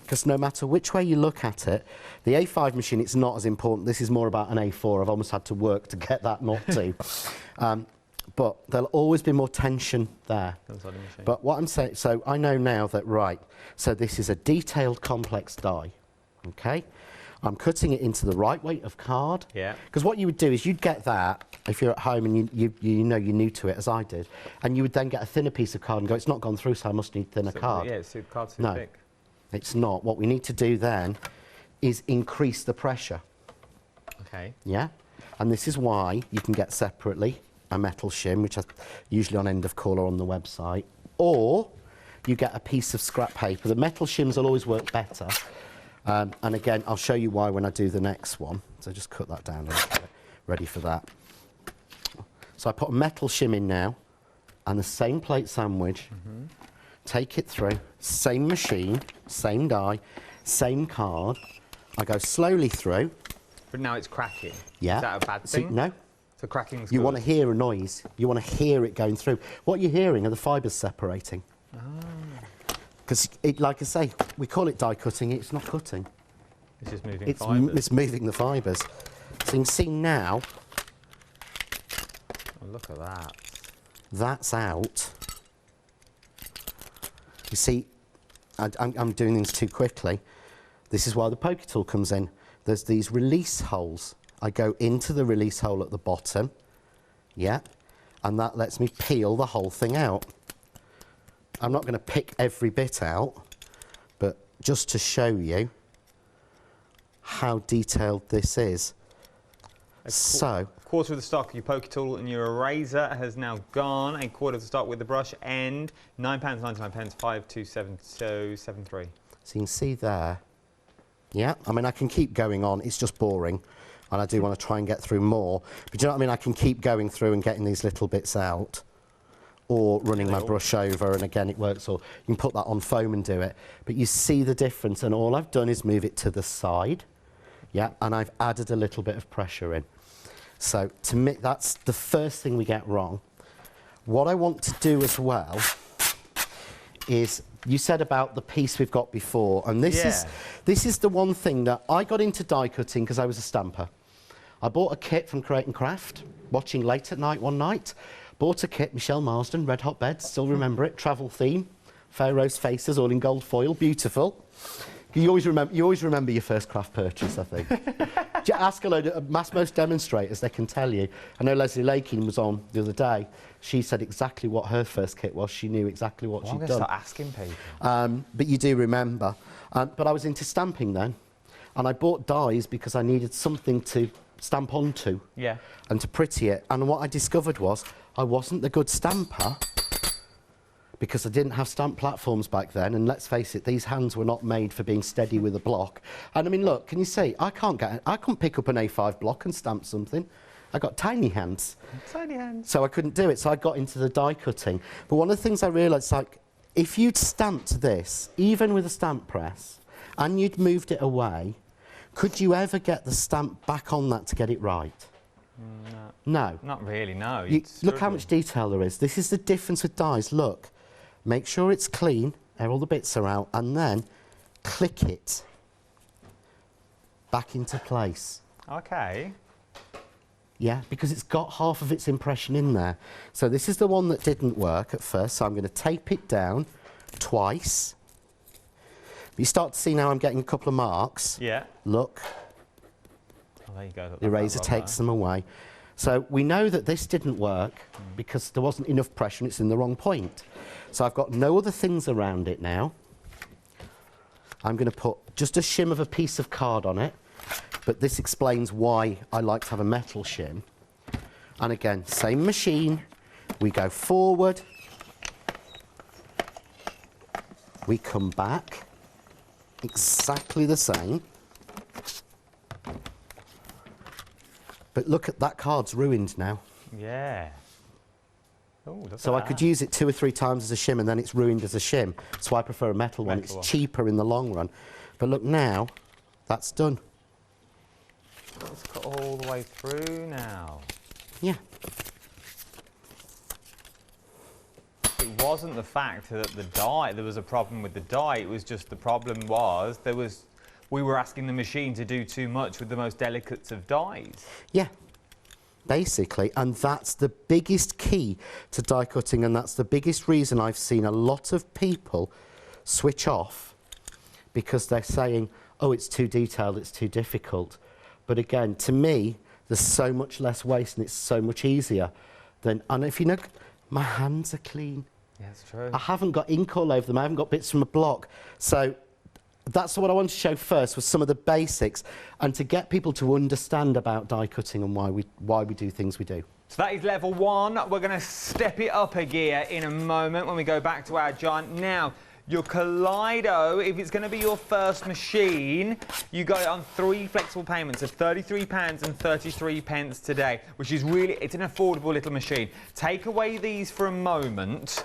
Because no matter which way you look at it, the A5 machine, it's not as important. This is more about an A4. I've almost had to work to get that not to. But there'll always be more tension there. Inside the machine. But what I'm saying, so I know now that, right, so this is a detailed complex die, okay? I'm cutting it into the right weight of card. Yeah. Because what you would do is you'd get that, if you're at home and you know you're new to it, as I did, and you would then get a thinner piece of card and go, it's not gone through, so I must need thinner card. Yeah, it's card's too No. thick. It's not. What we need to do then is increase the pressure, Okay. yeah? And this is why you can get separately a metal shim, which is usually on end of call or on the website, or you get a piece of scrap paper. The metal shims will always work better. And again, I'll show you why when I do the next one. So just cut that down a little bit, ready for that. So I put a metal shim in now, and the same plate sandwich, take it through, same machine, same die, same card. I go slowly through. But now it's cracking. Yeah. Is that a bad See, thing? no, So cracking's you good. want to hear a noise. You want to hear it going through. What you're hearing are the fibres separating. Because, like I say, we call it die cutting. It's not cutting. It's just moving It's fibres. moving the fibres. So you can see now Oh, look at that. that's out. You see, I'm doing things too quickly. This is why the poker tool comes in. There's these release holes. I go into the release hole at the bottom, yeah, and that lets me peel the whole thing out. I'm not going to pick every bit out, but just to show you how detailed this is. So, Quarter of the stock, your poker tool and your eraser has now gone. A quarter of the stock with the brush end, £9.99, 527273. so you can see there, yeah, I mean, I can keep going on, it's just boring, and I do want to try and get through more, but do you know what I mean? I can keep going through and getting these little bits out, or running my brush over, and again, it works, or you can put that on foam and do it, but you see the difference, and all I've done is move it to the side, yeah, and I've added a little bit of pressure in. So, to me, that's the first thing we get wrong. What I want to do as well is you said about the piece we've got before, and this is the one thing that I got into die cutting because I was a stamper. I bought a kit from Create and Craft, watching Late at Night one night. Bought a kit, Michelle Marsden, Red Hot Beds, still remember it, travel theme, Pharaoh's faces, all in gold foil, beautiful. You always remember your first craft purchase, I think. Ask a load of Massmost demonstrators, they can tell you. I know Leslie Lakin was on the other day. She said exactly what her first kit was. She knew exactly what she'd done. I'm going to start asking people. But you do remember. But I was into stamping then, and I bought dies because I needed something to stamp onto and to pretty it. And what I discovered was I wasn't the good stamper because I didn't have stamp platforms back then, and let's face it, these hands were not made for being steady with a block. And I mean, look, can you see? I can't pick up an A5 block and stamp something. I got tiny hands. Tiny hands. So I couldn't do it, so I got into the die cutting. But one of the things I realised, like, if you'd stamped this, even with a stamp press, and you'd moved it away, could you ever get the stamp back on that to get it right? No. Not really, no. Look how much detail there is. This is the difference with dies. Look. Make sure it's clean, all the bits are out, and then click it back into place. Okay. Yeah, because it's got half of its impression in there. So this is the one that didn't work at first, so I'm going to tape it down twice. You start to see now I'm getting a couple of marks. Yeah. Look. Oh, there you go. The eraser takes them away. So we know that this didn't work because there wasn't enough pressure and it's in the wrong point. So I've got no other things around it now. I'm going to put just a shim of a piece of card on it, but this explains why I like to have a metal shim. And again, same machine. We go forward. We come back. Exactly the same. But look at that card's ruined now. Yeah. Ooh, so I could use it 2 or 3 times as a shim and then it's ruined as a shim. So I prefer a metal one. It's cheaper in the long run. But look now, that's done. It's got all the way through now. Yeah. It wasn't the fact that the die, there was a problem with the die. It was just the problem was we were asking the machine to do too much with the most delicate of dies. Yeah, basically, and that's the biggest key to die cutting, and that's the biggest reason I've seen a lot of people switch off because they're saying, oh, it's too detailed, it's too difficult. But again, to me, there's so much less waste and it's so much easier than, and if you know, my hands are clean. Yeah, that's true. I haven't got ink all over them, I haven't got bits from a block. So that's what I wanted to show first, was some of the basics, and to get people to understand about die cutting and why we do things we do. So that is level 1. We're going to step it up a gear in a moment when we go back to our giant. Now, your Kaleido, if it's going to be your first machine, you got it on 3 flexible payments of £33.33 today, which is really, it's an affordable little machine. Take away these for a moment.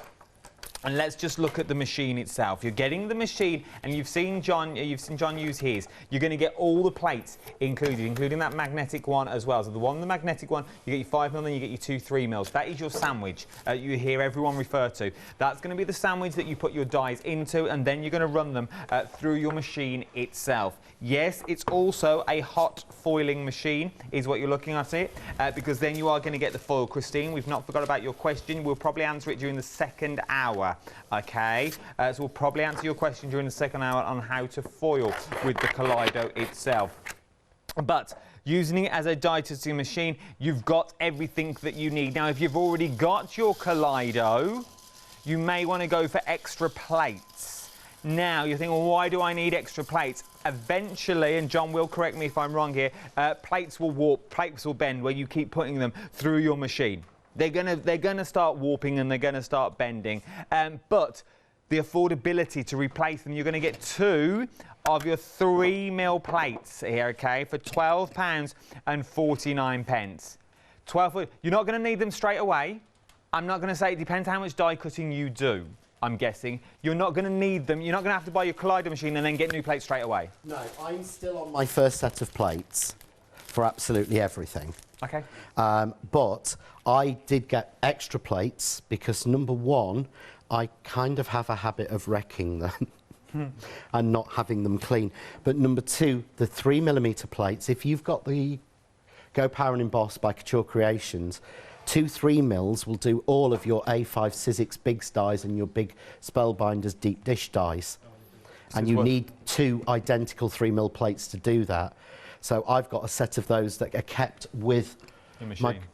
And let's just look at the machine itself. You're getting the machine, and you've seen John use his. You're going to get all the plates included, including that magnetic one as well. So the magnetic one, you get your 5mm, then you get your 2 3mm. That is your sandwich. You hear everyone refer to. That's going to be the sandwich that you put your dies into, and then you're going to run them through your machine itself. Yes, it's also a hot foiling machine, is what you're looking at it, because then you are going to get the foil. Christine, we've not forgot about your question. We'll probably answer it during the second hour. Okay, so we'll probably answer your question during the second hour on how to foil with the Kaleido itself. But using it as a die cutting machine, you've got everything that you need. Now, if you've already got your Kaleido, you may want to go for extra plates. Now, you're thinking, well, why do I need extra plates? Eventually, and John will correct me if I'm wrong here, plates will warp, plates will bend where you keep putting them through your machine. They're gonna start warping and they're gonna start bending. But the affordability to replace them, you're gonna get 2 of your 3mm plates here, okay, for £12.49. You're not gonna need them straight away. I'm not gonna say, it depends how much die cutting you do, I'm guessing. You're not gonna need them. You're not gonna have to buy your Kaleido machine and then get new plates straight away. No, I'm still on my first set of plates for absolutely everything. Okay. But I did get extra plates because, number one, I kind of have a habit of wrecking them and not having them clean. But number two, the 3mm plates, if you've got the Go Power and Emboss by Couture Creations, 2 3mm will do all of your A5 Sizzix Bigs dies and your big Spellbinders deep dish dies. And you need 2 identical 3mm plates to do that. So I've got a set of those that are kept with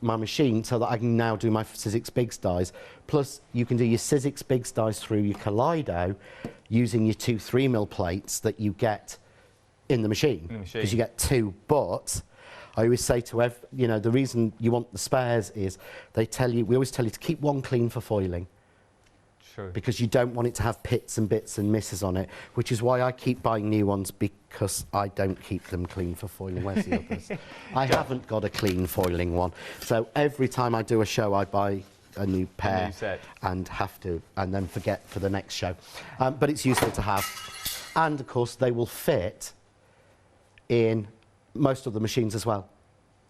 my machine so that I can now do my Sizzix Bigs dies. Plus, you can do your Sizzix Bigs dies through your Kaleido using your 2 3mm plates that you get in the machine. Because you get 2, but I always say to you know, the reason you want the spares is we always tell you to keep one clean for foiling. True. Because you don't want it to have pits and bits and misses on it, which is why I keep buying new ones, because I don't keep them clean for foiling. Where's the others? I haven't got a clean foiling one. So every time I do a show, I buy a new pair and then forget for the next show. But it's useful to have. And of course, they will fit in most of the machines as well.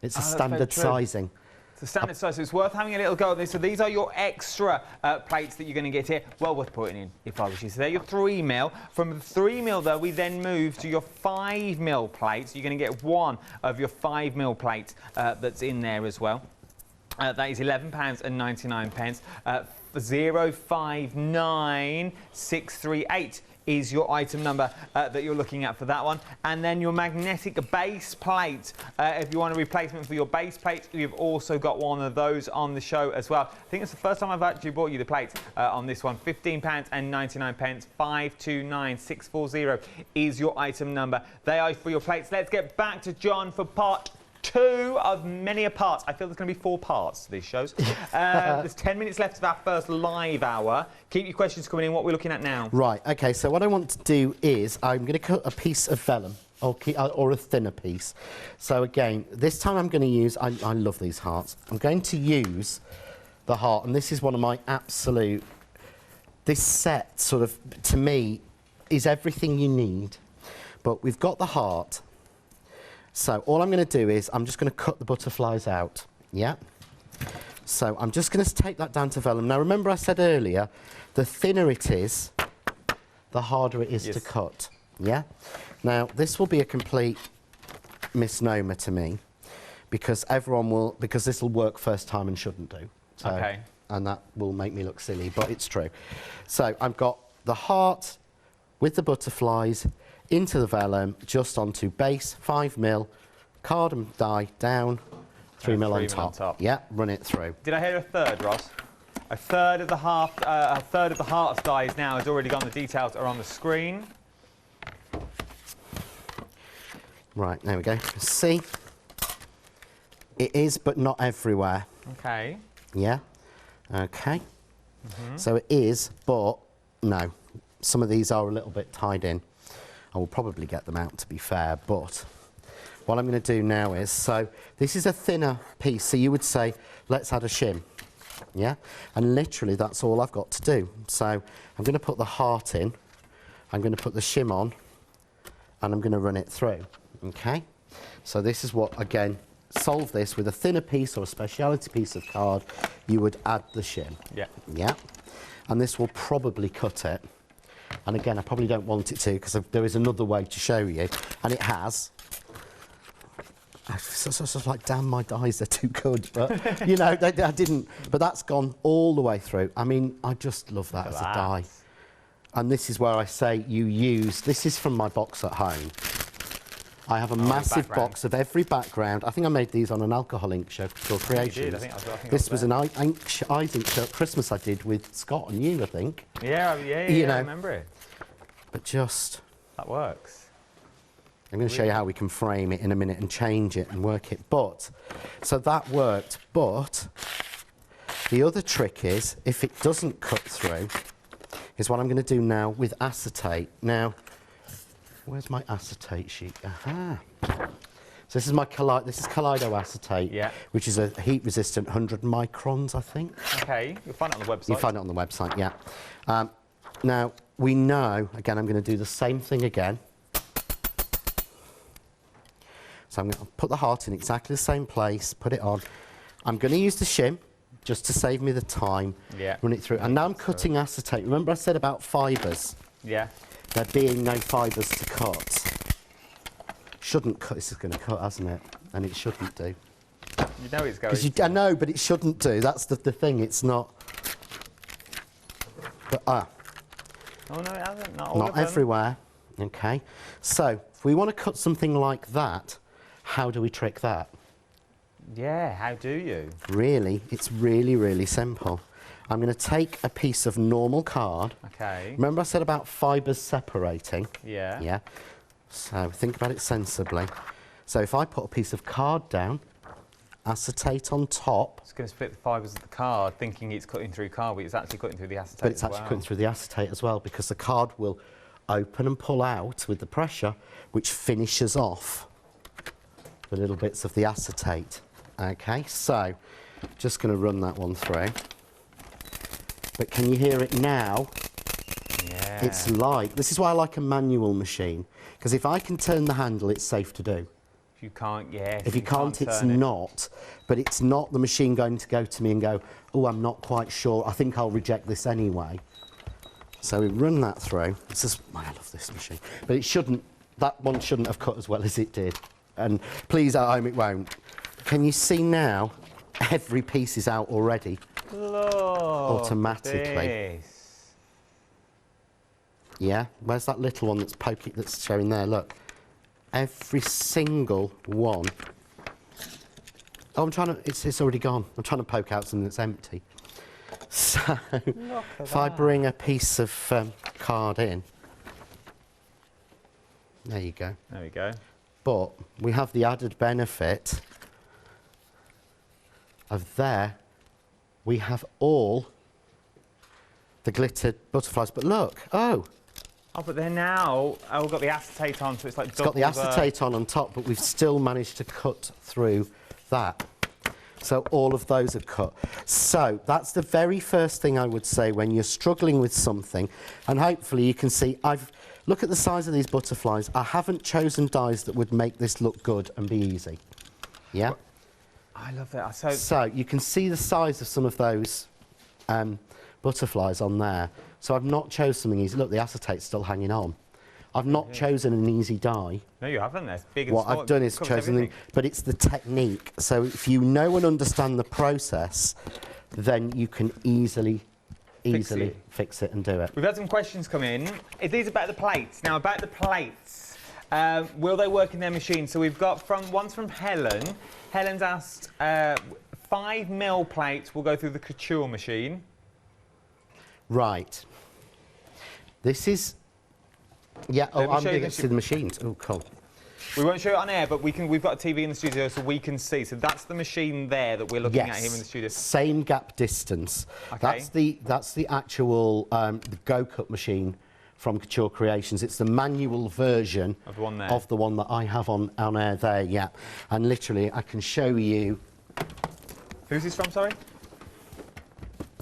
It's a standard sizing. It's a standard size, so it's worth having a little go at this. So these are your extra plates that you're going to get here. Well worth putting in, if I was you. So they're your 3mm. From the 3mm, though, we then move to your 5mm plates. You're going to get one of your 5mm plates that's in there as well. That is £11.99. 059638 is your item number that you're looking at for that one. And then your magnetic base plate. If you want a replacement for your base plate, you've also got one of those on the show as well. I think it's the first time I've actually bought you the plates on this one. £15.99. 529640 is your item number. They are for your plates. Let's get back to John for part 2 of many a part. I feel there's going to be 4 parts to these shows. There's 10 minutes left of our first live hour. Keep your questions coming in. What we're looking at now? Right, OK, so what I want to do is I'm going to cut a piece of vellum or a thinner piece. So again, this time I'm going to use, I love these hearts. I'm going to use the heart, and this is one of my absolute, this set sort of, to me, is everything you need. But we've got the heart. So all I'm going to do is I'm just going to cut the butterflies out, yeah? So I'm just going to take that down to vellum. Now remember I said earlier, the thinner it is, the harder it is to cut, yeah? Now this will be a complete misnomer to me, because this will work first time and shouldn't do. So, okay. And that will make me look silly, but it's true. So I've got the heart with the butterflies into the vellum, just onto base, 5mm, cardamom die down, 3mm on top. Yeah, run it through. Did I hear a third, Ross? A third of the heart's dies now has already gone. The details are on the screen. Right, there we go. See, it is, but not everywhere. Okay. Yeah. Okay. So it is, but no. Some of these are a little bit tied in. I will probably get them out, to be fair, but what I'm going to do now is, so this is a thinner piece, so you would say, let's add a shim, yeah? And literally, that's all I've got to do. So I'm going to put the heart in, I'm going to put the shim on, and I'm going to run it through, okay? So this is what, again, solve this with a thinner piece or a speciality piece of card, you would add the shim. Yeah. Yeah. And this will probably cut it. And again, I probably don't want it to, because there is another way to show you, and it has. It's sort of like, damn, my dies are too good, but you know, I didn't. But that's gone all the way through. I mean, I just love that as a die. And this is where I say you use. This is from my box at home. I have a massive box of every background. I think I made these on an alcohol ink show for Creations. I think this was an eyes ink show at Christmas I did with Scott and you, I think. Yeah, I remember it. But just... That works. I'm going to show you how we can frame it in a minute and change it and work it. But, so that worked, but the other trick is, if it doesn't cut through, is what I'm going to do now with acetate. Now, where's my acetate sheet? Aha. So this is my Kaleido acetate, which is a heat-resistant 100 microns, I think. Okay, you'll find it on the website. You'll find it on the website, yeah. Now, we know, again, I'm going to do the same thing again. So I'm going to put the heart in exactly the same place, put it on. I'm going to use the shim, just to save me the time, Yeah. run it through. And now I'm cutting acetate. Remember I said about fibres? Yeah. There being no fibres to cut. Shouldn't cut. This is going to cut, hasn't it? And it shouldn't do. You know it's going 'Cause to. I know, but it shouldn't do. That's the thing. It's not. But Oh, no, it hasn't. Not all not of them. everywhere. Okay. So if we want to cut something like that, how do we trick that? Yeah, how do you? Really, it's really, really simple. I'm going to take a piece of normal card. Okay. Remember I said about fibres separating? Yeah. Yeah. So think about it sensibly. So if I put a piece of card down, acetate on top, It's going to split the fibres of the card, thinking it's cutting through card, but it's actually cutting through the acetate. but it's as actually well. cutting through the acetate as well, because the card will open and pull out with the pressure, which finishes off the little bits of the acetate. Okay, so just going to run that one through. But can you hear it now? Yeah. It's light. This is why I like a manual machine, because if I can turn the handle, it's safe to do. If you can't, yeah. If you can't, it's turn it. not. But it's not the machine going to go to me and go, oh, I'm not quite sure. I think I'll reject this anyway. So we run that through. This is, I love this machine. But it shouldn't, that one shouldn't have cut as well as it did. And please, at home, it won't. Can you see now? Every piece is out already. Look Automatically. at this. Yeah? Where's that little one that's poking, that's showing there? Look. Every single one. Oh, I'm trying to, it's already gone. I'm trying to poke out something that's empty. So, if I bring a piece of card in, there you go. There we go. But we have the added benefit of there, we have all the glittered butterflies. But look, oh, Oh, but they're now all got the acetate on, so it's like it's got the acetate on top, but we've still managed to cut through that. So all of those are cut. So that's the very first thing I would say when you're struggling with something. And hopefully you can see, look at the size of these butterflies. I haven't chosen dies that would make this look good and be easy. Yeah? I love that. So you can see the size of some of those butterflies on there. So I've not chosen something easy. Look, the acetate's still hanging on. I've not chosen an easy die. No, you haven't. They're big and What small. I've done It is covers chosen, everything. but it's the technique. So if you know and understand the process, then you can easily fix it and do it. We've had some questions come in. These are about the plates. Now, about the plates, will they work in their machine? So we've got one's from Helen. Helen's asked, 5mm plates will go through the couture machine. Right. This is, yeah, Let me I'm show you going to the see the machines. Oh, cool. We won't show it on air, but we've got a TV in the studio so we can see. So that's the machine there that we're looking at here in the studio. Same gap distance. Okay. That's the actual the Go Cut machine from Couture Creations. It's the manual version Of the one there. of the one that I have on air there, yeah. And literally, I can show you. Who's this from, sorry?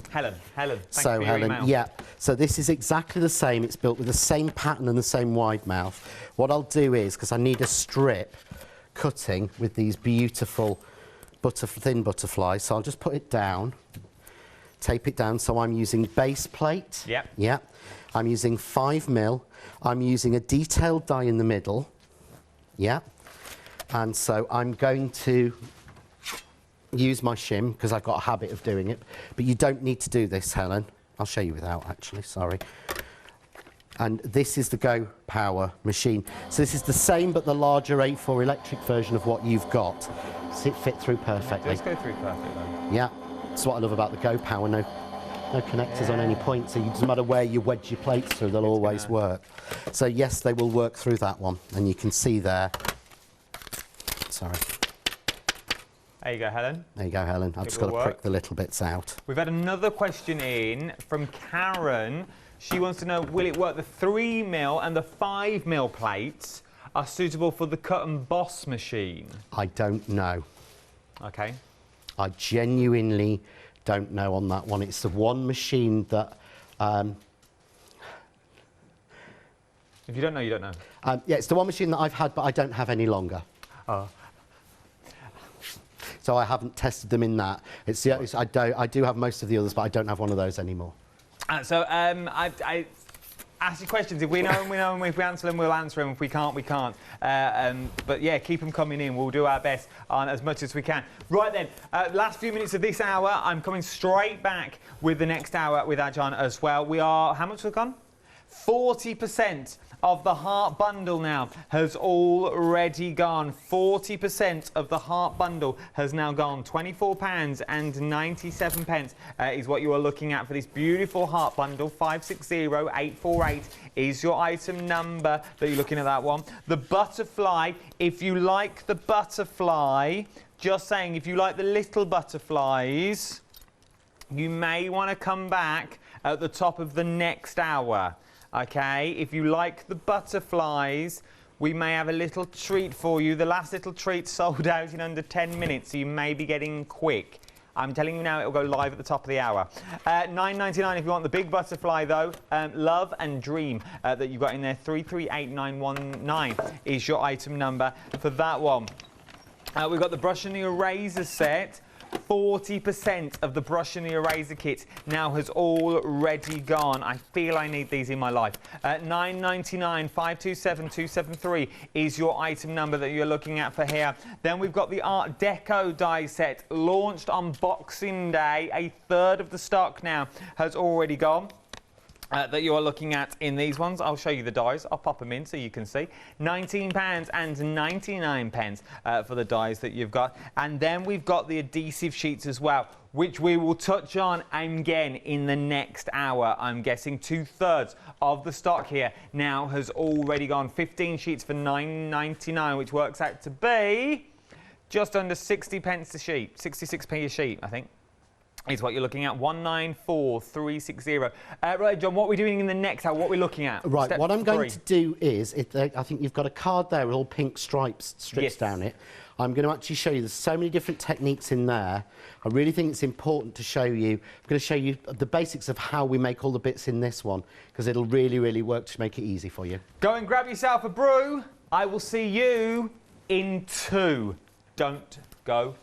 Helen. Helen. Thank you So for your Helen, email. yeah. So this is exactly the same. It's built with the same pattern and the same wide mouth. What I'll do is, because I need a strip cutting with these beautiful thin butterflies, so I'll just put it down, tape it down. So I'm using base plate. Yep. Yeah. I'm using 5mm. I'm using a detailed die in the middle. Yeah. And so I'm going to use my shim because I've got a habit of doing it. But you don't need to do this, Helen. I'll show you without, actually, sorry. And this is the Go Power machine. So this is the same but the larger 8.4 electric version of what you've got. So it fit through perfectly. Let's go through perfectly. Yeah, that's what I love about the Go Power. No connectors on any point, so it doesn't matter where you wedge your plates through, they'll always work. So yes, they will work through that one. And you can see there. Sorry. There you go, Helen. There you go, Helen. I've just got to prick the little bits out. We've had another question in from Karen. She wants to know, will it work? The 3mm and the 5mm plates are suitable for the cut and boss machine. I don't know. Okay. I genuinely don't know on that one. It's the one machine that... If you don't know, you don't know. yeah, it's the one machine that I've had, but I don't have any longer. Oh. So so I haven't tested them in that. I do have most of the others, but I don't have one of those anymore. I ask your questions. If we know them, we know them. If we answer them, we'll answer them. If we can't, we can't. But yeah, keep them coming in. We'll do our best on as much as we can. Right then, last few minutes of this hour, I'm coming straight back with the next hour with Ajahn as well. We are, how much have we gone? 40% of the heart bundle now has already gone. 40% of the heart bundle has now gone. £24.97 is what you are looking at for this beautiful heart bundle. 560848 is your item number that you're looking at, that one. The butterfly, if you like the butterfly, just saying, if you like the little butterflies, you may want to come back at the top of the next hour. Okay, if you like the butterflies, we may have a little treat for you. The last little treat sold out in under 10 minutes, so you may be getting quick. I'm telling you now, it will go live at the top of the hour. $9.99 if you want the big butterfly, though. Love and Dream that you've got in there, 338919 is your item number for that one. We've got the brush and the eraser set. 40% of the brush and the eraser kit now has already gone. I feel I need these in my life. $9.99, 527273 is your item number that you're looking at for here. Then we've got the Art Deco die set, launched on Boxing Day. A third of the stock now has already gone. That you are looking at in these ones. I'll show you the dies. I'll pop them in so you can see. £19.99 for the dies that you've got. And then we've got the adhesive sheets as well, which we will touch on again in the next hour. I'm guessing 2/3 of the stock here now has already gone. 15 sheets for £9.99, which works out to be just under 60 pence a sheet. 66p a sheet, I think, is what you're looking at. 194360. Right, John, what are we doing in the next hour? What are we looking at? Right, Step what I'm going 3. to do is, I think you've got a card there with all pink strips Yes. down it. I'm going to actually show you, there's so many different techniques in there. I really think it's important to show you. I'm going to show you the basics of how we make all the bits in this one, because it'll really, really work to make it easy for you. Go and grab yourself a brew. I will see you in 2. Don't go